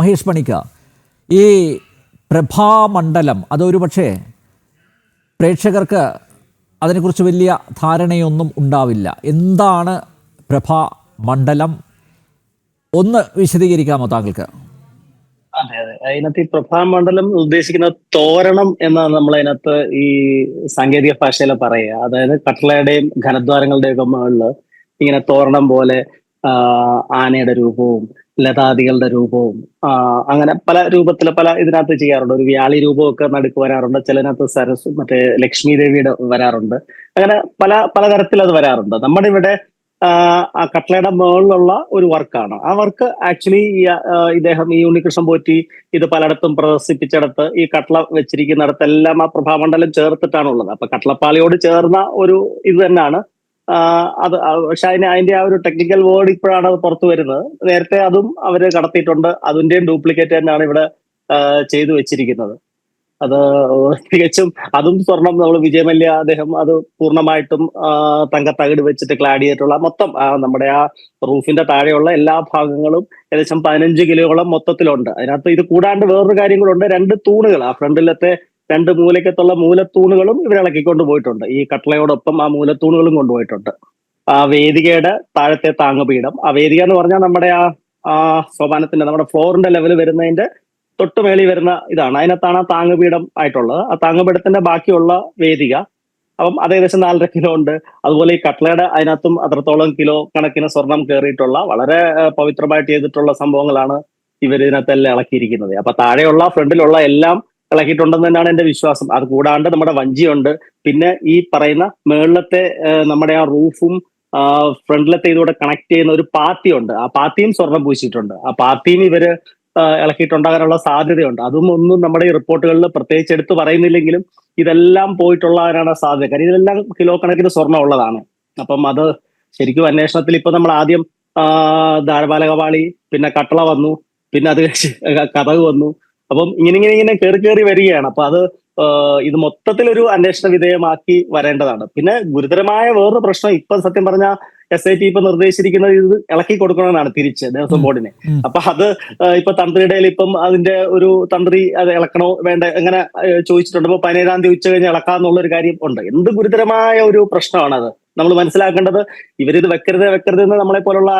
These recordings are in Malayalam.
മഹേഷ് പണിക്ക, ഈ പ്രഭാമണ്ഡലം അതൊരു പക്ഷേ പ്രേക്ഷകർക്ക് അതിനെക്കുറിച്ച് വലിയ ധാരണയൊന്നും ഉണ്ടാവില്ല. എന്താണ് പ്രഭാമണ്ഡലം? ഒന്ന് വിശദീകരിക്കാമോ താങ്കൾക്ക്? അതെ അതെ, അതിനകത്ത് ഈ പ്രഭാമണ്ഡലം ഉദ്ദേശിക്കുന്ന തോരണം എന്നാണ് നമ്മൾ അതിനകത്ത് ഈ സാങ്കേതിക ഭാഷയിൽ പറയുക. അതായത് കട്ടളയുടെയും ഘനദ്വാരങ്ങളുടെയും ഒക്കെ മുകളില് ഇങ്ങനെ തോരണം പോലെ ആനയുടെ രൂപവും ലതാദികളുടെ രൂപവും അങ്ങനെ പല രൂപത്തിൽ പല ഇതിനകത്ത് ചെയ്യാറുണ്ട്. ഒരു വ്യാളി രൂപമൊക്കെ നടുക്ക് വരാറുണ്ട്, ചിലതിനകത്ത് മറ്റേ ലക്ഷ്മി ദേവിയുടെ വരാറുണ്ട്. അങ്ങനെ പല പലതരത്തിൽ അത് വരാറുണ്ട്. നമ്മുടെ ഇവിടെ ആ കട്ട്ളയുടെ മുകളിലുള്ള ഒരു വർക്കാണ്. ആ വർക്ക് ആക്ച്വലി ഇദ്ദേഹം ഈ ഉണ്ണികൃഷ്ണൻ പോറ്റി ഇത് പലയിടത്തും പ്രദർശിപ്പിച്ചിടത്ത് ഈ കട്ട്ള വെച്ചിരിക്കുന്നിടത്തെല്ലാം ആ പ്രഭാമണ്ഡലം ചേർത്തിട്ടാണുള്ളത്. അപ്പൊ കട്ട്ളപ്പാളിയോട് ചേർന്ന ഒരു ഇത് തന്നെയാണ് അത്. പക്ഷെ അതിന്റെ ആ ഒരു ടെക്നിക്കൽ വേർഡ് ഇപ്പോഴാണ് അത് പുറത്തു വരുന്നത്. നേരത്തെ അതും അവര് കടത്തിയിട്ടുണ്ട്. അതിന്റെയും ഡ്യൂപ്ലിക്കേറ്റ് തന്നെയാണ് ഇവിടെ ചെയ്തു വെച്ചിരിക്കുന്നത്. അത് തികച്ചും അതും സ്വർണം. നമ്മൾ വിജയമല്യ അദ്ദേഹം അത് പൂർണ്ണമായിട്ടും തങ്കത്തകിട് വെച്ചിട്ട് ക്ലാഡ് ചെയ്തിട്ടുള്ള മൊത്തം നമ്മുടെ ആ റൂഫിന്റെ താഴെയുള്ള എല്ലാ ഭാഗങ്ങളും ഏകദേശം 15 കിലോയോളം മൊത്തത്തിലുണ്ട്. അതിനകത്ത് ഇത് കൂടാണ്ട് വേറൊരു കാര്യങ്ങളുണ്ട്. 2 തൂണുകൾ, ആ ഫ്രണ്ടിലത്തെ 2 മൂലക്കത്തുള്ള മൂലത്തൂണുകളും ഇവർ ഇളക്കിക്കൊണ്ട് പോയിട്ടുണ്ട്. ഈ കട്ട്ളയോടൊപ്പം ആ മൂലത്തൂണുകളും കൊണ്ടുപോയിട്ടുണ്ട്. ആ വേദികയുടെ താഴത്തെ താങ്ങുപീഠം, ആ വേദിക എന്ന് പറഞ്ഞാൽ നമ്മുടെ ആ സോപാനത്തിന്റെ നമ്മുടെ ഫ്ലോറിന്റെ ലെവൽ വരുന്നതിന്റെ തൊട്ടുമേളി വരുന്ന ഇതാണ്. അതിനകത്താണ് ആ താങ്ങുപീഠം ആയിട്ടുള്ളത്. ആ താങ്ങുപീഠത്തിന്റെ ബാക്കിയുള്ള വേദിക, അപ്പം അത് ഏകദേശം 4.5 കിലോ ഉണ്ട്. അതുപോലെ ഈ കട്ട്ളയുടെ അതിനകത്തും അത്രത്തോളം കിലോ കണക്കിന് സ്വർണം കയറിയിട്ടുള്ള വളരെ പവിത്രമായിട്ട് ചെയ്തിട്ടുള്ള സംഭവങ്ങളാണ് ഇവർ ഇതിനകത്തെല്ലാം ഇളക്കിയിരിക്കുന്നത്. അപ്പൊ താഴെയുള്ള ഫ്രണ്ടിലുള്ള എല്ലാം ഇളക്കിയിട്ടുണ്ടെന്ന് തന്നെയാണ് എന്റെ വിശ്വാസം. അത് കൂടാണ്ട് നമ്മുടെ വഞ്ചിയുണ്ട്. പിന്നെ ഈ പറയുന്ന മേളിലത്തെ നമ്മുടെ ആ റൂഫും ഫ്രണ്ടിലത്തെ ഇതുകൂടെ കണക്ട് ചെയ്യുന്ന ഒരു പാത്തിയുണ്ട്. ആ പാത്തിയും സ്വർണം പൂശിയിട്ടുണ്ട്. ആ പാത്തിയും ഇവര് ഇളക്കിയിട്ടുണ്ടാകാനുള്ള സാധ്യതയുണ്ട്. അതും ഒന്നും നമ്മുടെ ഈ റിപ്പോർട്ടുകളിൽ പ്രത്യേകിച്ച് എടുത്ത് പറയുന്നില്ലെങ്കിലും ഇതെല്ലാം പോയിട്ടുള്ളവരാണ് സാധ്യത. കാര്യം ഇതെല്ലാം കിലോ കണക്കിന് സ്വർണ്ണം ഉള്ളതാണ്. അപ്പം അത് ശരിക്കും അന്വേഷണത്തിൽ ഇപ്പൊ നമ്മൾ ആദ്യം ദ്വാരപാലകപാളി, പിന്നെ കട്ടള വന്നു, പിന്നെ അത് കതക് വന്നു. അപ്പം ഇങ്ങനെ കയറി കയറി വരികയാണ്. അപ്പൊ അത് ഇത് മൊത്തത്തിലൊരു അന്വേഷണ വിധേയമാക്കി വരേണ്ടതാണ്. പിന്നെ ഗുരുതരമായ വേറൊരു പ്രശ്നം ഇപ്പൊ സത്യം പറഞ്ഞ SIT ഇപ്പൊ നിർദ്ദേശിച്ചിരിക്കുന്നത് ഇത് ഇളക്കി കൊടുക്കണമെന്നാണ് തിരിച്ച് ദേവസ്വം ബോർഡിനെ. അപ്പൊ അത് ഇപ്പൊ തന്ത്രിയുടെ ഇപ്പം അതിന്റെ ഒരു തന്ത്രി അത് ഇളക്കണോ വേണ്ട എങ്ങനെ ചോദിച്ചിട്ടുണ്ട്. ഇപ്പൊ 17-ാം തീയതി ഉച്ച കഴിഞ്ഞ് ഇളക്കാന്നുള്ള ഒരു കാര്യം ഉണ്ട്. എന്ത് ഗുരുതരമായ ഒരു പ്രശ്നമാണത്. നമ്മൾ മനസ്സിലാക്കേണ്ടത് ഇവരിത് വെക്കരുത് നമ്മളെ പോലുള്ള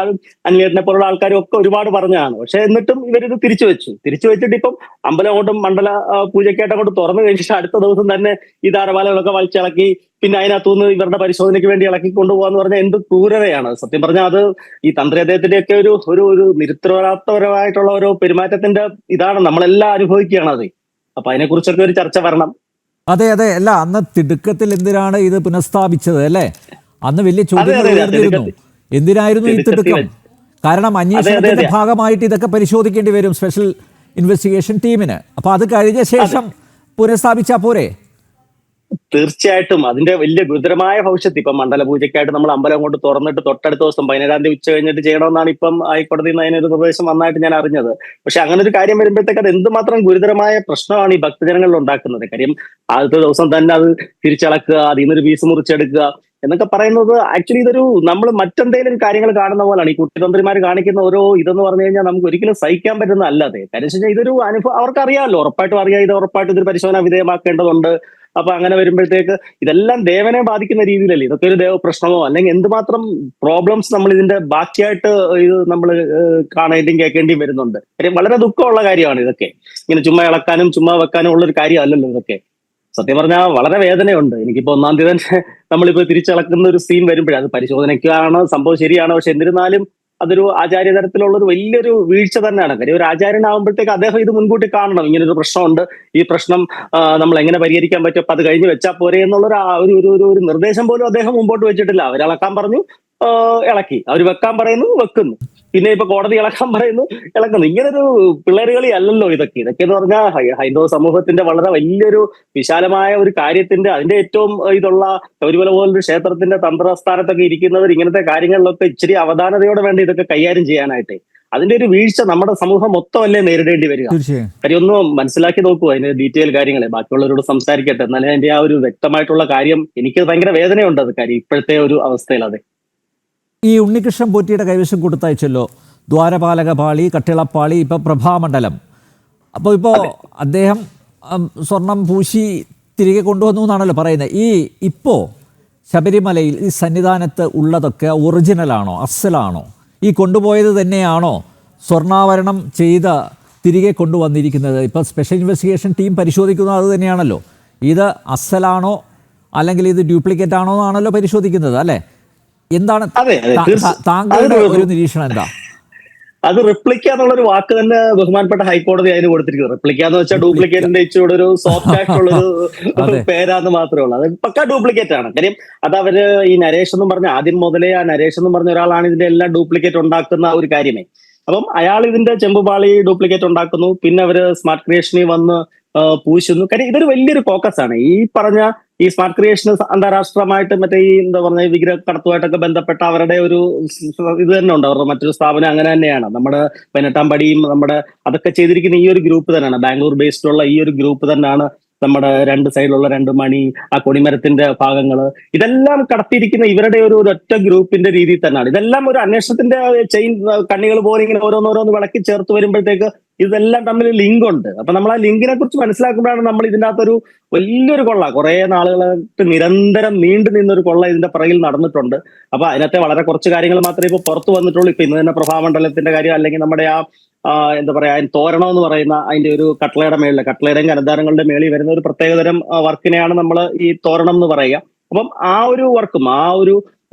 അന്വേഷണെ പോലുള്ള ആൾക്കാരും ഒക്കെ ഒരുപാട് പറഞ്ഞതാണ്. പക്ഷെ എന്നിട്ടും ഇവരിത് തിരിച്ചു വെച്ചിട്ട് ഇപ്പം അമ്പലം അങ്ങോട്ടും മണ്ഡല പൂജയ്ക്കായിട്ട് അങ്ങോട്ട് തുറന്നു കഴിഞ്ഞിട്ട് അടുത്ത ദിവസം തന്നെ ഈ ധാരപാലകളൊക്കെ വലിച്ചിളക്കി പിന്നെ അതിനകത്തുനിന്ന് ഇവരുടെ പരിശോധനയ്ക്ക് വേണ്ടി ഇളക്കി കൊണ്ടുപോകാന്ന് പറഞ്ഞാൽ എന്ത് ക്രൂരതയാണ് സത്യം പറഞ്ഞാൽ. അത് ഈ തന്ത്രി അദ്ദേഹത്തിന്റെ ഒക്കെ ഒരു നിരുത്തരവാദിത്തപരമായിട്ടുള്ള ഒരു പെരുമാറ്റത്തിന്റെ ഇതാണ് നമ്മളെല്ലാം അനുഭവിക്കുകയാണ് അത്. അപ്പൊ അതിനെക്കുറിച്ചൊക്കെ ഒരു ചർച്ച വരണം. അതെ അല്ല, അന്ന് തിടുക്കത്തിൽ എന്തിനാണ് ഇത് പുനഃസ്ഥാപിച്ചത് അല്ലേ? അന്ന് വലിയ ചോദ്യങ്ങൾ ഉയർന്നിരുന്നു. എന്തിനായിരുന്നു ഈ തിടുക്കം? കാരണം അന്വേഷണത്തിന്റെ ഭാഗമായിട്ട് ഇതൊക്കെ പരിശോധിക്കേണ്ടി വരും സ്പെഷ്യൽ ഇൻവെസ്റ്റിഗേഷൻ ടീമിന്. അപ്പൊ അത് കഴിഞ്ഞ ശേഷം പുനഃസ്ഥാപിച്ചാ പോരെ? തീർച്ചയായിട്ടും അതിന്റെ വലിയ ഗുരുതരമായ ഭവിഷ്യത്ത് ഇപ്പം മണ്ഡല പൂജയ്ക്കായിട്ട് നമ്മൾ അമ്പലം കൊണ്ട് തുറന്നിട്ട് തൊട്ടടുത്ത ദിവസം 17-ാം തീയതി ഉച്ച കഴിഞ്ഞിട്ട് ചെയ്യണമെന്നാണ് ഇപ്പം ഹൈക്കോടതിയിൽ നിന്ന് അതിനൊരു നിർദ്ദേശം വന്നായിട്ട് ഞാൻ അറിഞ്ഞത്. പക്ഷെ അങ്ങനെ ഒരു കാര്യം വരുമ്പോഴത്തേക്ക് അത് എന്തുമാത്രം ഗുരുതരമായ പ്രശ്നമാണ് ഈ ഭക്തജനങ്ങളിൽ ഉണ്ടാക്കുന്നത്. കാര്യം ആദ്യത്തെ ദിവസം തന്നെ അത് തിരിച്ചളക്കുക, അതിൽ നിന്നൊരു പീസ് മുറിച്ചെടുക്കുക എന്നൊക്കെ പറയുന്നത് ആക്ച്വലി ഇതൊരു നമ്മൾ മറ്റെന്തെങ്കിലും കാര്യങ്ങൾ കാണുന്ന പോലാണ്. ഈ കുട്ടിതന്ത്രിമാർ കാണിക്കുന്ന ഓരോ ഇതെന്ന് പറഞ്ഞു കഴിഞ്ഞാൽ നമുക്ക് ഒരിക്കലും സഹിക്കാൻ പറ്റുന്ന അല്ലാതെ. കാര്യം വെച്ചാൽ ഇതൊരു അനുഭവം അവർക്ക് അറിയാമല്ലോ, ഉറപ്പായിട്ടും അറിയാം. ഇത് ഉറപ്പായിട്ടും ഇതൊരു പരിശോധന വിധേയമാക്കേണ്ടതുണ്ട്. അപ്പൊ അങ്ങനെ വരുമ്പോഴത്തേക്ക് ഇതെല്ലാം ദേവനെ ബാധിക്കുന്ന രീതിയിലല്ലേ ഇതൊക്കെ ഒരു ദേവ പ്രശ്നമോ അല്ലെങ്കിൽ എന്തുമാത്രം പ്രോബ്ലംസ് നമ്മൾ ഇതിന്റെ ബാക്കിയായിട്ട് ഇത് നമ്മൾ കാണേണ്ടിയും കേൾക്കേണ്ടിയും വരുന്നുണ്ട്. കാര്യം വളരെ ദുഃഖമുള്ള കാര്യമാണ് ഇതൊക്കെ. ഇങ്ങനെ ചുമ്മാ ഇളക്കാനും ചുമ്മാ വെക്കാനും ഉള്ള ഒരു കാര്യമല്ലല്ലോ ഇതൊക്കെ. സത്യം പറഞ്ഞാൽ വളരെ വേദനയുണ്ട്. എനിക്കിപ്പോ 1-ാം തീയതി തന്നെ നമ്മളിപ്പോ തിരിച്ചിളക്കുന്ന ഒരു സീൻ വരുമ്പോഴേ അത് പരിശോധനയ്ക്കാണ് സംഭവം ശരിയാണ്. പക്ഷെ എന്നിരുന്നാലും അതൊരു ആചാര്യതരത്തിലുള്ള ഒരു വലിയൊരു വീഴ്ച തന്നെയാണ്. കാര്യം ഒരു ആചാര്യനാകുമ്പോഴത്തേക്ക് അദ്ദേഹം ഇത് മുൻകൂട്ടി കാണണം. ഇങ്ങനൊരു പ്രശ്നമുണ്ട്, ഈ പ്രശ്നം നമ്മൾ എങ്ങനെ പരിഹരിക്കാൻ പറ്റും, അപ്പൊ അത് കഴിഞ്ഞ് വെച്ചാൽ പോരെ എന്നുള്ള ഒരു നിർദ്ദേശം പോലും അദ്ദേഹം മുമ്പോട്ട് വെച്ചിട്ടില്ല. അവരിളക്കാൻ പറഞ്ഞു, ഇളക്കി. അവർ വെക്കാൻ പറയുന്നു, വെക്കുന്നു. പിന്നെ ഇപ്പൊ കോടതി ഇളക്കാൻ പറയുന്നു, ഇളക്കുന്നു. ഇങ്ങനൊരു പിള്ളേരുകളി അല്ലല്ലോ ഇതൊക്കെ. എന്ന് പറഞ്ഞാൽ ഹൈന്ദവ സമൂഹത്തിന്റെ വളരെ വലിയൊരു വിശാലമായ ഒരു കാര്യത്തിന്റെ അതിന്റെ ഏറ്റവും ഇതുള്ള ശബരിമല പോലൊരു ക്ഷേത്രത്തിന്റെ തന്ത്രസ്ഥാനത്തൊക്കെ ഇരിക്കുന്നവർ ഇങ്ങനത്തെ കാര്യങ്ങളിലൊക്കെ ഇച്ചിരി അവധാനതയോടെ വേണ്ട ഇതൊക്കെ കൈകാര്യം ചെയ്യാനായിട്ട്. അതിന്റെ ഒരു വീഴ്ച നമ്മുടെ സമൂഹം മൊത്തമല്ലേ നേരിടേണ്ടി വരിക. കാര്യം ഒന്ന് മനസ്സിലാക്കി നോക്കൂ അതിന്റെ ഡീറ്റെയിൽ കാര്യങ്ങളെ. ബാക്കിയുള്ളവരോട് സംസാരിക്കട്ടെ, എന്നാലും അതിന്റെ ആ ഒരു വ്യക്തമായിട്ടുള്ള കാര്യം എനിക്ക് ഭയങ്കര വേദനയുണ്ട് അത്. കാര്യം ഇപ്പോഴത്തെ ഒരു അവസ്ഥയിൽ അതെ. ഈ ഉണ്ണികൃഷ്ണൻ പോറ്റിയുടെ കൈവശം കൊടുത്തയച്ചല്ലോ ദ്വാരപാലകപാളി, കട്ടിളപ്പാളി, ഇപ്പോൾ പ്രഭാമണ്ഡലം. അപ്പോൾ ഇപ്പോൾ അദ്ദേഹം സ്വർണം പൂശി തിരികെ കൊണ്ടുവന്നു എന്നാണല്ലോ പറയുന്നത്. ഇപ്പോൾ ശബരിമലയിൽ ഈ സന്നിധാനത്ത് ഉള്ളതൊക്കെ ഒറിജിനലാണോ, അസലാണോ? ഈ കൊണ്ടുപോയത് തന്നെയാണോ സ്വർണ്ണാഭരണം ചെയ്ത് തിരികെ കൊണ്ടുവന്നിരിക്കുന്നത്? ഇപ്പോൾ സ്പെഷ്യൽ ഇൻവെസ്റ്റിഗേഷൻ ടീം പരിശോധിക്കുന്നത് അത് തന്നെയാണല്ലോ. ഇത് അസലാണോ അല്ലെങ്കിൽ ഇത് ഡ്യൂപ്ലിക്കേറ്റ് ആണോ എന്നാണല്ലോ പരിശോധിക്കുന്നത്, അല്ലേ? എന്താണ് താങ്കളുടെ ഒരു നിരീക്ഷണം? എന്താ അത്? റിപ്ലിക്ക എന്നുള്ളൊരു വാക്ക് തന്നെ ബഹുമാനപ്പെട്ട ഹൈക്കോടതി അതിന് കൊടുത്തിരിക്കുന്നത്. റിപ്ലിക്ക എന്ന് വെച്ചാൽ ഡ്യൂപ്ലിക്കേറ്റിന്റെ ഇച്ചിരി ഒരു സോഫ്റ്റ് ആയിട്ടുള്ളൊരു പേരാന്ന് മാത്രമേ ഉള്ളൂ. അത് പക്ക ഡ്യൂപ്ലിക്കേറ്റ് ആണ്. കാര്യം അത് അവര് ഈ നരേഷ് എന്നും പറഞ്ഞ ആദ്യം മുതലേ ആ നരേഷ് എന്നും പറഞ്ഞ ഒരാളാണ് ഇതിന്റെ എല്ലാം ഡ്യൂപ്ലിക്കേറ്റ് ഉണ്ടാക്കുന്ന ഒരു കാര്യമേ. അപ്പം അയാൾ ഇതിന്റെ ചെമ്പുപാളി ഡ്യൂപ്ലിക്കേറ്റ് ഉണ്ടാക്കുന്നു, പിന്നെ അവര് സ്മാർട്ട് ക്രിയേഷനിൽ വന്ന് പൂശുന്നു. കാര്യം ഇതൊരു വലിയൊരു ഫോക്കസ് ആണ്. ഈ പറഞ്ഞ ഈ സ്മാർട്ട് ക്രിയേഷൻ അന്താരാഷ്ട്രമായിട്ട് മറ്റേ ഈ എന്താ പറഞ്ഞ വിഗ്രഹ കടത്തുമായിട്ടൊക്കെ ബന്ധപ്പെട്ട അവരുടെ ഒരു ഇത് തന്നെ ഉണ്ട്. അവരുടെ മറ്റൊരു സ്ഥാപനം അങ്ങനെ തന്നെയാണ്. നമ്മുടെ 18-ാം പടിയും നമ്മുടെ അതൊക്കെ ചെയ്തിരിക്കുന്ന ഈ ഒരു ഗ്രൂപ്പ് തന്നെയാണ്. ബാംഗ്ലൂർ ബേസ്ഡ് ഉള്ള ഈ ഒരു ഗ്രൂപ്പ് തന്നെയാണ്. നമ്മുടെ രണ്ട് സൈഡിലുള്ള 2 മണി, ആ കൊടിമരത്തിന്റെ ഭാഗങ്ങള്, ഇതെല്ലാം കടത്തിയിരിക്കുന്ന ഇവരുടെ ഒരു ഒറ്റ ഗ്രൂപ്പിന്റെ രീതിയിൽ തന്നെയാണ്. ഇതെല്ലാം ഒരു അന്വേഷണത്തിന്റെ ചെയിൻ കണ്ണികൾ പോലെ ഇങ്ങനെ ഓരോന്നോരോന്ന് വിളക്കി ചേർത്ത് വരുമ്പോഴത്തേക്ക് ഇതെല്ലാം തമ്മിൽ ലിങ്ക് ഉണ്ട്. അപ്പൊ നമ്മൾ ആ ലിങ്കിനെ കുറിച്ച് മനസ്സിലാക്കുമ്പോഴാണ് നമ്മൾ ഇതിൻ്റെ അകത്തൊരു വലിയൊരു കൊള്ള, കുറെ നാളുകളായിട്ട് നിരന്തരം നീണ്ടു നിന്നൊരു കൊള്ള ഇതിന്റെ പിറകിൽ നടന്നിട്ടുണ്ട്. അപ്പൊ അതിനകത്തെ വളരെ കുറച്ച് കാര്യങ്ങൾ മാത്രമേ ഇപ്പൊ പുറത്തു വന്നിട്ടുള്ളൂ. ഇപ്പൊ ഇന്ന് തന്നെ പ്രഭാമണ്ഡലത്തിന്റെ കാര്യം, അല്ലെങ്കിൽ നമ്മുടെ എന്താ പറയാ, തോരണം എന്ന് പറയുന്ന അതിന്റെ ഒരു കട്ട്ളയുടെ മേളില്, കട്ട്ളയുടെയും കനധാരങ്ങളുടെ മേളിൽ വരുന്ന ഒരു പ്രത്യേകതരം വർക്കിനെയാണ് നമ്മൾ ഈ തോരണം എന്ന് പറയുക. അപ്പം ആ ഒരു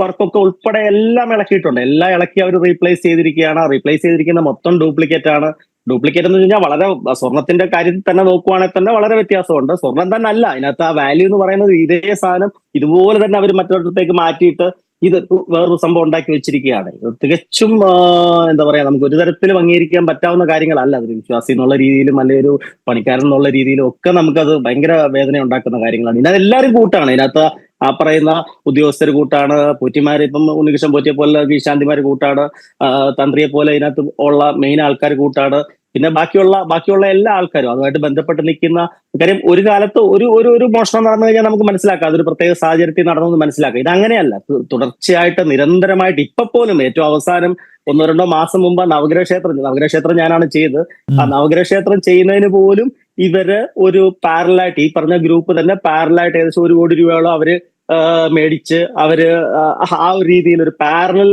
വർക്കൊക്കെ ഉൾപ്പെടെ എല്ലാം ഇളക്കിയിട്ടുണ്ട്. എല്ലാം ഇളക്കി അവർ റീപ്ലേസ് ചെയ്തിരിക്കുകയാണ്. റീപ്ലേസ് ചെയ്തിരിക്കുന്ന മൊത്തം ഡ്യൂപ്ലിക്കേറ്റ് ആണ്. ഡ്യൂപ്ലിക്കേറ്റ് എന്ന് വെച്ചാൽ വളരെ സ്വർണത്തിന്റെ കാര്യത്തിൽ തന്നെ നോക്കുവാണെങ്കിൽ തന്നെ വളരെ വ്യത്യാസമുണ്ട്. സ്വർണം തന്നെ അല്ല അതിനകത്ത് ആ വാല്യൂ എന്ന് പറയുന്നത്. ഇതേ സാധനം ഇതുപോലെ തന്നെ അവർ മറ്റൊരിടത്തേക്ക് മാറ്റിയിട്ട് ഇത് വേറൊരു സംഭവം ഉണ്ടാക്കി വെച്ചിരിക്കുകയാണ്. തികച്ചും എന്താ പറയാ, നമുക്ക് ഒരു തരത്തിലും അംഗീകരിക്കാൻ പറ്റാവുന്ന കാര്യങ്ങളല്ല. അതൊരു വിശ്വാസി എന്നുള്ള രീതിയിലും അല്ലെങ്കിൽ ഒരു പണിക്കാരൻ എന്നുള്ള രീതിയിലും ഒക്കെ നമുക്കത് ഭയങ്കര വേദന ഉണ്ടാക്കുന്ന കാര്യങ്ങളാണ്. ഇതിനകത്ത് എല്ലാവരും കൂട്ടാണ്. ഇതിനകത്ത് ആ പറയുന്ന ഉദ്യോഗസ്ഥർ കൂട്ടാണ്, പോറ്റിമാര് ഇപ്പം ഉണ്ണികൃഷ്ണൻ പോറ്റിയെ പോലെ ഗീശാന്തിമാര് കൂട്ടാണ്, തന്ത്രിയെ പോലെ ഇതിനകത്ത് ഉള്ള മെയിൻ ആൾക്കാർ കൂട്ടാണ്, പിന്നെ ബാക്കിയുള്ള എല്ലാ ആൾക്കാരും അതുമായിട്ട് ബന്ധപ്പെട്ട് നിൽക്കുന്ന കാര്യം. ഒരു കാലത്ത് ഒരു മോഷണം നടന്നു കഴിഞ്ഞാൽ നമുക്ക് മനസ്സിലാക്കാം അതൊരു പ്രത്യേക സാഹചര്യത്തിൽ നടന്നു മനസ്സിലാക്കാം. ഇതങ്ങനെയല്ല. തുടർച്ചയായിട്ട് നിരന്തരമായിട്ട് ഇപ്പൊ പോലും ഏറ്റവും അവസാനം 1-2 മാസം മുമ്പ് നവഗ്രഹ ക്ഷേത്രം ഞാനാണ് ചെയ്തത്. ആ നവഗ്രഹ ക്ഷേത്രം ചെയ്യുന്നതിന് പോലും ഇവര് ഒരു പാരലായിട്ട് ഈ പറഞ്ഞ ഗ്രൂപ്പ് തന്നെ പാരലായിട്ട് ഏകദേശം 1 കോടി രൂപയോളം അവര് മേടിച്ച് അവര് ആ ഒരു രീതിയിൽ ഒരു പാരലൽ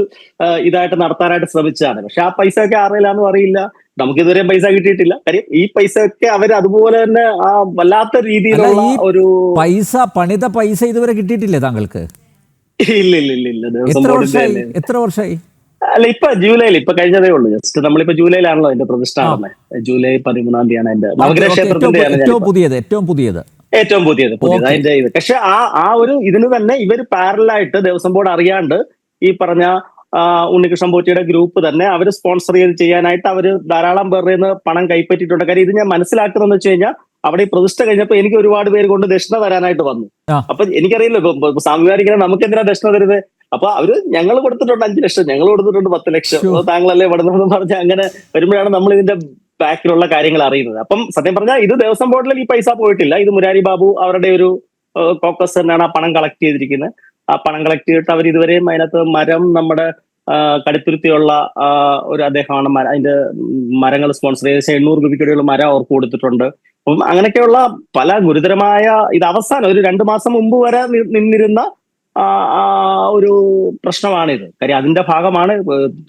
ഇതായിട്ട് നടത്താനായിട്ട് ശ്രമിച്ചതാണ്. പക്ഷെ ആ പൈസ ഒക്കെ ആറില്ലാന്നും അറിയില്ല. നമുക്കിതുവരെയും പൈസ കിട്ടിയിട്ടില്ല. കാര്യം ഈ പൈസ ഒക്കെ അവർ അതുപോലെ തന്നെ ആ വല്ലാത്ത രീതിയിലുള്ള ഒരു പണിത പൈസ ഇതുവരെ കിട്ടിയിട്ടില്ലേ താങ്കൾക്ക്? ഇല്ല. എത്ര വർഷമായി? അല്ല, ഇപ്പൊ ജൂലൈയിൽ ഇപ്പൊ കഴിഞ്ഞതേ ഉള്ളൂ. ജസ്റ്റ് നമ്മളിപ്പോ ജൂലൈയിലാണല്ലോ അതിന്റെ പ്രതിഷ്ഠ നടന്നത്. ജൂലൈ 13-ാം തീയതിയാണ് അതിന്റെ നവഗ്രഹ ക്ഷേത്രത്തിന്റെ ഏറ്റവും പുതിയത് അതിന്റെ ഇത്. പക്ഷെ ആ ഒരു ഇതിന് തന്നെ ഇവർ പാരലായിട്ട് ദേവസ്വം ബോർഡ് അറിയാണ്ട് ഈ പറഞ്ഞ ഉണ്ണികൃഷ്ണൻ പോറ്റിയുടെ ഗ്രൂപ്പ് തന്നെ അവർ സ്പോൺസർ ചെയ്ത് ചെയ്യാനായിട്ട് അവര് ധാരാളം പേരുടെ നിന്ന് പണം കൈപ്പറ്റിയിട്ടുണ്ട്. കാര്യം ഇത് ഞാൻ മനസ്സിലാക്കുന്നതെന്ന് വെച്ച് കഴിഞ്ഞാൽ അവിടെ ഈ പ്രതിഷ്ഠ കഴിഞ്ഞപ്പോൾ എനിക്ക് ഒരുപാട് പേര് കൊണ്ട് ദക്ഷിണ തരാനായിട്ട് വന്നു. അപ്പൊ എനിക്കറിയില്ല സാമൂഹികരിങ്ങനെ നമുക്ക് എന്തിനാ ദക്ഷിണ തരുന്നത്? അപ്പൊ അവര് ഞങ്ങൾ കൊടുത്തിട്ടുണ്ട് 5 ലക്ഷം, ഞങ്ങൾ കൊടുത്തിട്ടുണ്ട് 10 ലക്ഷം, താങ്കളല്ലേ വിടുന്നതെന്ന് പറഞ്ഞ് അങ്ങനെ വരുമ്പോഴാണ് നമ്മൾ ഇതിന്റെ ബാക്കിലുള്ള കാര്യങ്ങൾ അറിയുന്നത്. അപ്പം സത്യം പറഞ്ഞാൽ ഇത് ദേവസ്വം ബോർഡിൽ ഈ പൈസ പോയിട്ടില്ല. ഇത് മുരാരി ബാബു അവരുടെ ഒരു കോക്കസ് തന്നെയാണ് ആ പണം കളക്ട് ചെയ്തിരിക്കുന്നത്. ആ പണം കളക്ട് ചെയ്തിട്ട് അവർ ഇതുവരെയും അതിനകത്ത് മരം നമ്മുടെ കടുത്തുരുത്തിയുള്ള ഒരു അദ്ദേഹമാണ് അതിന്റെ മരങ്ങൾ സ്പോൺസർ ചെയ്ത് 800 രൂപയ്ക്കുള്ള മരം അവർക്ക് കൊടുത്തിട്ടുണ്ട്. അപ്പം അങ്ങനെയൊക്കെയുള്ള പല ഗുരുതരമായ ഇത് അവസാനം ഒരു 2 മാസം മുമ്പ് വരെ നിന്നിരുന്ന ഒരു പ്രശ്നമാണിത്. കാര്യം അതിന്റെ ഭാഗമാണ്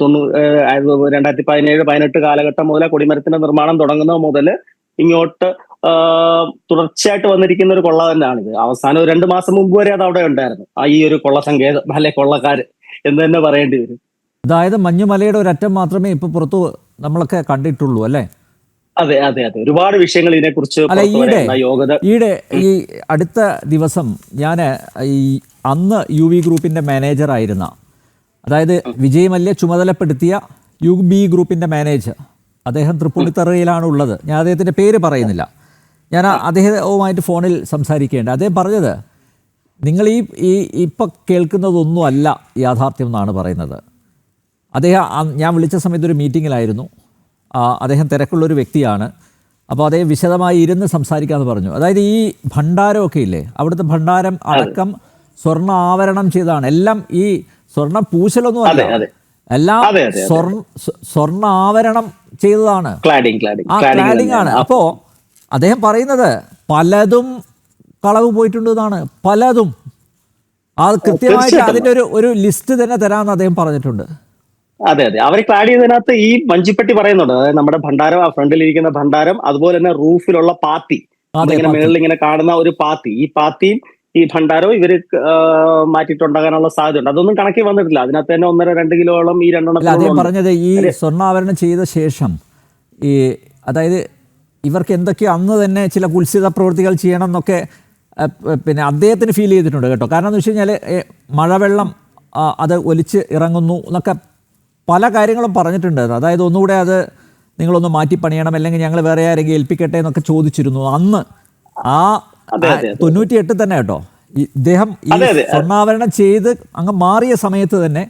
2017-18 കാലഘട്ടം മുതൽ കൊടിമരത്തിന്റെ നിർമ്മാണം തുടങ്ങുന്നത് മുതൽ ഇങ്ങോട്ട് തുടർച്ചയായിട്ട് വന്നിരിക്കുന്ന ഒരു കൊള്ള തന്നെയാണിത്. അവസാനം ഒരു 2 മാസം മുമ്പ് വരെ അത് അവിടെ ഉണ്ടായിരുന്നു. ഈ ഒരു കൊള്ള സങ്കേതം അല്ലെ കൊള്ളക്കാര് എന്ന് തന്നെ പറയേണ്ടി വരും. അതായത് മഞ്ഞുമലയുടെ ഒരറ്റം മാത്രമേ ഇപ്പൊ പുറത്തു നമ്മളൊക്കെ കണ്ടിട്ടുള്ളൂ, അല്ലേ? അതെ. ഒരുപാട് വിഷയങ്ങൾ ഇതിനെക്കുറിച്ച് ഈയിടെ ഈ അടുത്ത ദിവസം ഞാൻ അന്ന് UV ഗ്രൂപ്പിന്റെ മാനേജറായിരുന്ന, അതായത് വിജയ് മല്യ ചുമതലപ്പെടുത്തിയ UB ഗ്രൂപ്പിന്റെ മാനേജർ, അദ്ദേഹം തൃപ്പൂണിത്തറയിലാണ് ഉള്ളത്. ഞാൻ അദ്ദേഹത്തിൻ്റെ പേര് പറയുന്നില്ല. ഞാൻ അദ്ദേഹവുമായിട്ട് ഫോണിൽ സംസാരിക്കേണ്ടത്. അദ്ദേഹം പറഞ്ഞത്, നിങ്ങൾ ഈ ഇപ്പം കേൾക്കുന്നതൊന്നും അല്ല യാഥാർത്ഥ്യം എന്നാണ് പറയുന്നത്. ഞാൻ വിളിച്ച സമയത്ത് ഒരു മീറ്റിങ്ങിലായിരുന്നു. അദ്ദേഹം തിരക്കുള്ളൊരു വ്യക്തിയാണ്. അപ്പോൾ അദ്ദേഹം വിശദമായി ഇരുന്ന് സംസാരിക്കാമെന്ന് പറഞ്ഞു. അതായത് ഈ ഭണ്ഡാരമൊക്കെ ഇല്ലേ, അവിടുത്തെ ഭണ്ഡാരം അടക്കം സ്വർണ്ണ ആവരണം ചെയ്താണ്. എല്ലാം ഈ സ്വർണ്ണ പൂശലൊന്നും അല്ല, എല്ലാം അതെ, അതെ, അതെ. സ്വർണ്ണ ആവരണം ചെയ്തതാണ്, ക്ലാഡിങ് ആ ക്ലാഡിംഗ് ആണ്. അപ്പോ അദ്ദേഹം പറയുന്നത് പലതും കളവ് പോയിട്ടുണ്ട് എന്നാണ്, പലതും. അത് കൃത്യമായിട്ട് തീർച്ചയായിട്ടും. അതിന്റെ ഒരു ലിസ്റ്റ് തന്നെ തരാമെന്ന് അദ്ദേഹം പറഞ്ഞിട്ടുണ്ട്. അതെ അതെ, അവർ ക്ലാഡ് ചെയ്തതിനകത്ത് ഈ വഞ്ചിപ്പെട്ടി പറയുന്നുണ്ട്. അതായത് നമ്മുടെ ഭണ്ഡാരം, ആ ഫ്രണ്ടിലിരിക്കുന്ന ഭണ്ഡാരം, അതുപോലെ തന്നെ റൂഫിലുള്ള പാത്തി, അതെ, നമ്മളിങ്ങനെ പാത്തി. മുകളിൽ ഇങ്ങനെ കാണുന്ന ഒരു പാത്തി, ഈ പാത്തിയും ഈ ഭണ്ഡാരവും ഇവര് മാറ്റിയിട്ടുണ്ടാകാനുള്ള സാധ്യതയുണ്ട്. അതൊന്നും കണക്കിൽ വന്നിട്ടില്ല. അതിനകത്ത് തന്നെ 1.5-2 കിലോളം ഈ അല്ല, അദ്ദേഹം രണ്ടെണ്ണത്തിലുണ്ട്. പറഞ്ഞത് ഈ സ്വർണ്ണാഭരണം ചെയ്ത ശേഷം ഈ അതായത് ഇവർക്ക് എന്തൊക്കെയോ അന്ന് തന്നെ ചില കുത്സിത പ്രവൃത്തികൾ ചെയ്യണം എന്നൊക്കെ പിന്നെ അദ്ദേഹത്തിന് ഫീൽ ചെയ്തിട്ടുണ്ട് കേട്ടോ. കാരണം എന്ന് വെച്ച് കഴിഞ്ഞാൽ മഴവെള്ളം അത് ഒലിച്ച് ഇറങ്ങുന്നു എന്നൊക്കെ പല കാര്യങ്ങളും പറഞ്ഞിട്ടുണ്ട്. അതായത് ഒന്നുകൂടെ അത് നിങ്ങളൊന്ന് മാറ്റി പണിയണം, അല്ലെങ്കിൽ ഞങ്ങൾ വേറെ ആരെങ്കിലും ഏൽപ്പിക്കട്ടെ എന്നൊക്കെ ചോദിച്ചിരുന്നു അന്ന്. ആ അതെ അതെ അതെ 98 തന്നെ കേട്ടോ. ഇദ്ദേഹം ഈ അതെ അതെ സ്വർണ്ണാഭരണം ചെയ്ത് അങ്ങ് മാറിയ സമയത്ത് തന്നെ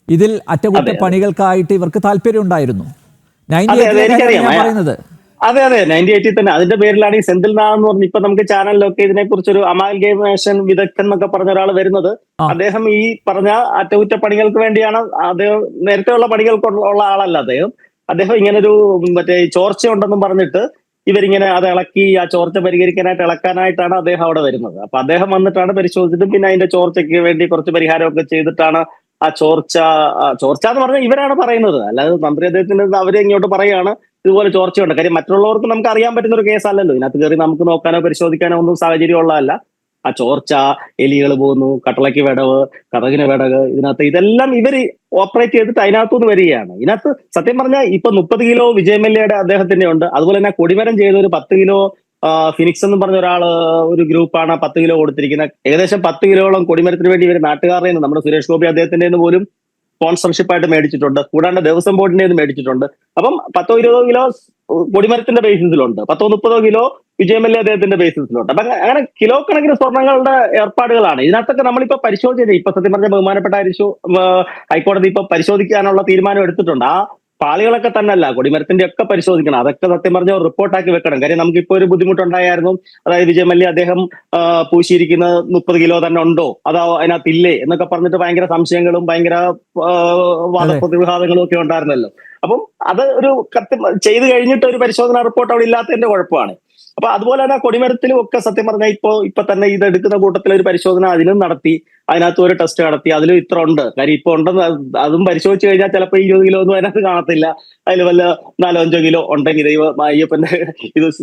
ഇതിൽ അറ്റകുറ്റപ്പണികൾക്കായിട്ട് ഇവർക്ക് താല്പര്യം ഉണ്ടായിരുന്നു. അതെ അതെ, എനിക്കറിയാം. ഞാൻ പറയുന്നത് അതെ അതെ, 98 തന്നെ. അതിന്റെ പേരിലാണ് ഈ സെന്തിൽ നാഥ് എന്ന് പറഞ്ഞ് ഇപ്പൊ നമുക്ക് ചാനലിലൊക്കെ ഇതിനെക്കുറിച്ചൊരു അമാൽഗമേഷൻ വിദഗ്ധൻ എന്നൊക്കെ പറഞ്ഞ ഒരാൾ വരുന്നത്. ആ അദ്ദേഹം ഈ പറഞ്ഞ അറ്റകുറ്റപ്പണികൾക്ക് വേണ്ടിയാണ്. അദ്ദേഹം നേരത്തെ ഉള്ള പണികൾക്കുള്ള ആളല്ല അദ്ദേഹം. അദ്ദേഹം ഇങ്ങനൊരു മറ്റേ ചോർച്ച ഉണ്ടെന്നും പറഞ്ഞിട്ട് ഇവരിങ്ങനെ അത് ഇളക്കി ആ ചോർച്ച പരിഹരിക്കാനായിട്ട് ഇളക്കാനായിട്ടാണ് അദ്ദേഹം അവിടെ വരുന്നത്. അപ്പൊ അദ്ദേഹം വന്നിട്ടാണ് പരിശോധിച്ചിട്ടും പിന്നെ അതിന്റെ ചോർച്ചയ്ക്ക് വേണ്ടി കുറച്ച് പരിഹാരമൊക്കെ ചെയ്തിട്ടാണ് ആ ചോർച്ച. ചോർച്ച എന്ന് പറഞ്ഞാൽ ഇവരാണ് പറയുന്നത്, അല്ലാതെ മന്ത്രി അദ്ദേഹത്തിന് അവരെ ഇങ്ങോട്ട് പറയാണ് ഇതുപോലെ ചോർച്ചയുണ്ട്. കാര്യം മറ്റുള്ളവർക്ക് നമുക്ക് അറിയാൻ പറ്റുന്ന ഒരു കേസല്ലല്ലോ. ഇതിനകത്ത് കയറി നമുക്ക് നോക്കാനോ പരിശോധിക്കാനോ ഒന്നും സാഹചര്യം ഉള്ളതല്ല. ആ ചോർച്ച, എലികൾ പോകുന്നു, കട്ടളയ്ക്ക് വിടവ്, കതകിന് വിടവ്, ഇതിനകത്ത് ഇതെല്ലാം ഇവര് ഓപ്പറേറ്റ് ചെയ്തിട്ട് അതിനകത്തുനിന്ന് വരികയാണ്. ഇതിനകത്ത് സത്യം പറഞ്ഞാൽ ഇപ്പൊ 30 കിലോ വിജയമല്യയുടെ അദ്ദേഹത്തിന്റെ ഉണ്ട്. അതുപോലെ തന്നെ കൊടിമരം ചെയ്ത ഒരു 10 കിലോ ഫിനിക്സ് എന്ന് പറഞ്ഞ ഒരു ഗ്രൂപ്പാണ് 10 കിലോ കൊടുത്തിരിക്കുന്നത്. ഏകദേശം 10 കിലോളം കൊടിമരത്തിന് വേണ്ടി ഇവർ നാട്ടുകാരുടെ നിന്ന്, നമ്മുടെ സുരേഷ് ഗോപി അദ്ദേഹത്തിന്റെ പോലും സ്പോൺസർഷിപ്പ് ആയിട്ട് മേടിച്ചിട്ടുണ്ട്. കൂടാണ്ട് ദേവസ്വം ബോർഡിന്റെ മേടിച്ചിട്ടുണ്ട്. അപ്പം 10-20 കിലോ കൊടിമരത്തിന്റെ ബേസിസിലുണ്ട്, 30-30 കിലോ വിജയമല്യ അദ്ദേഹത്തിന്റെ ബേസിസിലുണ്ട്. അപ്പൊ അങ്ങനെ കിലോ കണക്കിന് സ്വർണ്ണങ്ങളുടെ ഏർപ്പാടുകളാണ് ഇതിനകത്തൊക്കെ നമ്മളിപ്പോ പരിശോധിച്ചത്. ഇപ്പൊ സത്യം പറഞ്ഞ ബഹുമാനപ്പെട്ട ഹൈക്കോടതി ഇപ്പൊ പരിശോധിക്കാനുള്ള തീരുമാനം എടുത്തിട്ടുണ്ട്. ആ പാളികളൊക്കെ തന്നെയല്ല, കൊടിമരത്തിന്റെ ഒക്കെ പരിശോധിക്കണം. അതൊക്കെ സത്യം പറഞ്ഞ റിപ്പോർട്ടാക്കി വെക്കണം. കാര്യം നമുക്കിപ്പോ ഒരു ബുദ്ധിമുട്ടുണ്ടായിരുന്നു. അതായത് വിജയമല്യ അദ്ദേഹം പൂശിയിരിക്കുന്ന 30 കിലോ തന്നെ ഉണ്ടോ, അതോ അതിനകത്ത് ഇല്ലേ എന്നൊക്കെ പറഞ്ഞിട്ട് ഭയങ്കര സംശയങ്ങളും ഭയങ്കര വാദപ്രതിവാദങ്ങളും ഒക്കെ ഉണ്ടായിരുന്നല്ലോ. അപ്പം അത് ഒരു ചെയ്ത് കഴിഞ്ഞിട്ട് ഒരു പരിശോധന റിപ്പോർട്ട് അവിടെ ഇല്ലാത്തതിന്റെ കുഴപ്പമാണ്. അപ്പൊ അതുപോലെ തന്നെ കൊടിമരത്തിലും ഒക്കെ സത്യം പറഞ്ഞാൽ ഇപ്പൊ തന്നെ ഇത് എടുക്കുന്ന കൂട്ടത്തിൽ ഒരു പരിശോധന അതിനും നടത്തി, അതിനകത്ത് ഒരു ടെസ്റ്റ് നടത്തി, അതിലും ഇത്ര ഉണ്ട്. കാര്യം ഇപ്പൊ ഉണ്ടെന്ന് അതും പരിശോധിച്ച് കഴിഞ്ഞാൽ ചിലപ്പോൾ 20 കിലോ ഒന്നും അതിനകത്ത് കാണത്തില്ല. അതിൽ വല്ല 4-5 കിലോ ഉണ്ടെങ്കിൽ അയ്യപ്പന്റെ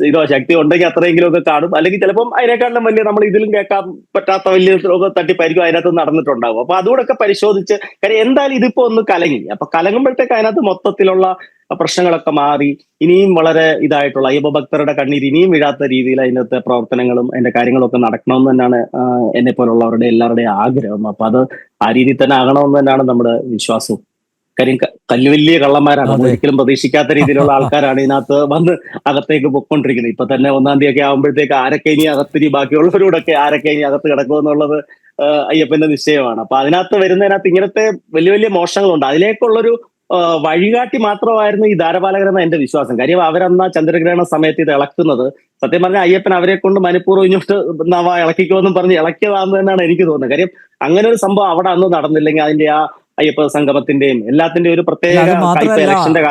ഇതോ ശക്തി ഉണ്ടെങ്കിൽ അത്രയെങ്കിലും ഒക്കെ കാണും. അല്ലെങ്കിൽ ചിലപ്പം അതിനേക്കാളും വലിയ നമ്മൾ ഇതിലും കേൾക്കാൻ പറ്റാത്ത വലിയ തട്ടിപ്പായിരിക്കും അതിനകത്ത് നടന്നിട്ടുണ്ടാവും. അപ്പൊ അതുകൂടെ പരിശോധിച്ച്, കാര്യം എന്തായാലും ഇതിപ്പോ ഒന്ന് കലങ്ങി. അപ്പൊ കലങ്ങുമ്പോഴത്തേക്ക് അതിനകത്ത് മൊത്തത്തിലുള്ള പ്രശ്നങ്ങളൊക്കെ മാറി ഇനിയും വളരെ ഇതായിട്ടുള്ള അയ്യപ്പ ഭക്തരുടെ കണ്ണീര് ഇനിയും വീഴാത്ത രീതിയിൽ അതിനകത്തെ പ്രവർത്തനങ്ങളും അതിന്റെ കാര്യങ്ങളും ഒക്കെ നടക്കണമെന്ന് തന്നെയാണ് എന്നെ പോലുള്ളവരുടെ എല്ലാവരുടെയും ആഗ്രഹം. അപ്പൊ അത് ആ രീതിയിൽ തന്നെ ആകണമെന്ന് തന്നെയാണ് നമ്മുടെ വിശ്വാസവും. കാര്യം വലിയ കള്ളന്മാരാണ്, ഒരിക്കലും പ്രതീക്ഷിക്കാത്ത രീതിയിലുള്ള ആൾക്കാരാണ് ഇതിനകത്ത് വന്ന് അകത്തേക്ക് പൊയ്ക്കൊണ്ടിരിക്കുന്നത്. ഇപ്പൊ തന്നെ 1-ാം തീയതി ഒക്കെ ആകുമ്പോഴത്തേക്ക് ആരൊക്കെ ഇനി അകത്തിരി ബാക്കിയുള്ളവരോടൊക്കെ ആരൊക്കെ ഇനി അകത്ത് കിടക്കുമെന്നുള്ളത് അയ്യപ്പന്റെ നിശ്ചയമാണ്. അപ്പൊ അതിനകത്ത് വരുന്നതിനകത്ത് ഇങ്ങനത്തെ വലിയ വലിയ മോഷണങ്ങളുണ്ട്. അതിലേക്കുള്ളൊരു വഴികാട്ടി മാത്രമായിരുന്നു ഈ ദ്വാരപാലകർ എന്ന എന്റെ വിശ്വാസം. കാര്യം അവരന്ന് ചന്ദ്രഗ്രഹണ സമയത്ത് ഇത് ഇളക്കുന്നത് സത്യം പറഞ്ഞാൽ അയ്യപ്പൻ അവരെ കൊണ്ട് മനഃപൂർവ്വം ഇങ്ങോട്ട് ഇളക്കിക്കോന്നും പറഞ്ഞ് ഇളക്കിയതാണെന്ന് തന്നെയാണ് എനിക്ക് തോന്നുന്നത്. കാര്യം അങ്ങനെ ഒരു സംഭവം അവിടെ അന്ന് നടന്നില്ലെങ്കിൽ അതിന്റെ ആ അയ്യപ്പ സംഗമത്തിന്റെയും എല്ലാത്തിന്റെയും ഒരു പ്രത്യേക ഇലക്ഷന്റെ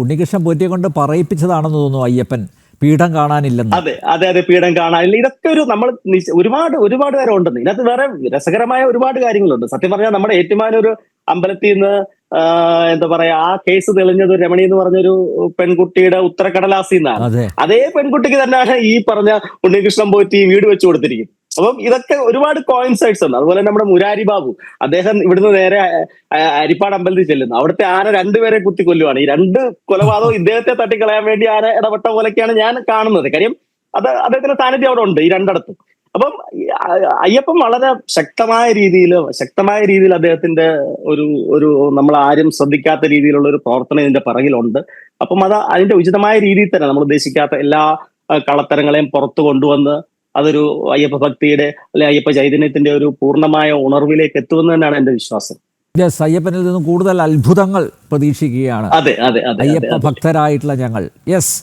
ഉണ്ണികൃഷ്ണൻ പോറ്റിയെ കൊണ്ട് പറയിപ്പിച്ചതാണെന്ന് തോന്നുന്നു അയ്യപ്പൻ പീഠം കാണാനില്ലെന്ന്. അതെ അതെ അതെ, പീഠം കാണാനില്ല. ഇതൊക്കെ ഒരു നമ്മൾ ഒരുപാട് നേരം ഉണ്ടെന്ന്. ഇതിനകത്ത് വേറെ രസകരമായ ഒരുപാട് കാര്യങ്ങളുണ്ട്. സത്യം പറഞ്ഞാൽ നമ്മുടെ ഏറ്റുമാനൂർ അമ്പലത്തിൽ നിന്ന് എന്താ പറയാ ആ കേസ് തെളിഞ്ഞത് രമണി എന്ന് പറഞ്ഞൊരു പെൺകുട്ടിയുടെ ഉത്തരക്കടലാസിൽ നിന്നാണ്. അതേ പെൺകുട്ടിക്ക് തന്നെയാണ് ഈ പറഞ്ഞ ഉണ്ണികൃഷ്ണൻ പോറ്റി വീട് വെച്ചു കൊടുത്തിരിക്കുന്നത്. അപ്പം ഇതൊക്കെ ഒരുപാട് കോയിൻസൈഡ്സ് ഉണ്ട്. അതുപോലെ നമ്മുടെ മുരാരി ബാബു അദ്ദേഹം ഇവിടുന്ന് നേരെ അരിപ്പാട് അമ്പലത്തിൽ ചെല്ലുന്നു. അവിടുത്തെ ആന 2 പേരെ കുത്തി കൊല്ലുവാണ്. ഈ 2 കൊലപാതകവും ഇദ്ദേഹത്തെ തട്ടിക്കളയാൻ വേണ്ടി ആന ഇടപെട്ട പോലെയൊക്കെയാണ് ഞാൻ കാണുന്നത്. കാര്യം അദ്ദേഹത്തിന്റെ സാന്നിധ്യം അവിടെ ഉണ്ട് ഈ രണ്ടിടത്തും. അപ്പം അയ്യപ്പൻ വളരെ ശക്തമായ രീതിയിൽ അദ്ദേഹത്തിന്റെ ഒരു നമ്മൾ ആരും ശ്രദ്ധിക്കാത്ത രീതിയിലുള്ള ഒരു പ്രവർത്തനം ഇതിന്റെ പിറകിലുണ്ട്. അപ്പം അതിന്റെ ഉചിതമായ രീതിയിൽ തന്നെ നമ്മൾ ഉദ്ദേശിക്കാത്ത എല്ലാ കളത്തരങ്ങളെയും പുറത്തു കൊണ്ടുവന്ന് അതൊരു അയ്യപ്പ ഭക്തിയുടെ അല്ലെ അയ്യപ്പ ചൈതന്യത്തിന്റെ ഒരു പൂർണ്ണമായ ഉണർവിലേക്ക് എത്തുമെന്ന് തന്നെയാണ് എന്റെ വിശ്വാസം. അയ്യപ്പനിൽ നിന്നും കൂടുതൽ അത്ഭുതങ്ങൾ പ്രതീക്ഷിക്കുകയാണ് അതെ അതെ അതെ അയ്യപ്പ ഭക്തരായിട്ടുള്ള ഞങ്ങൾ. യെസ്.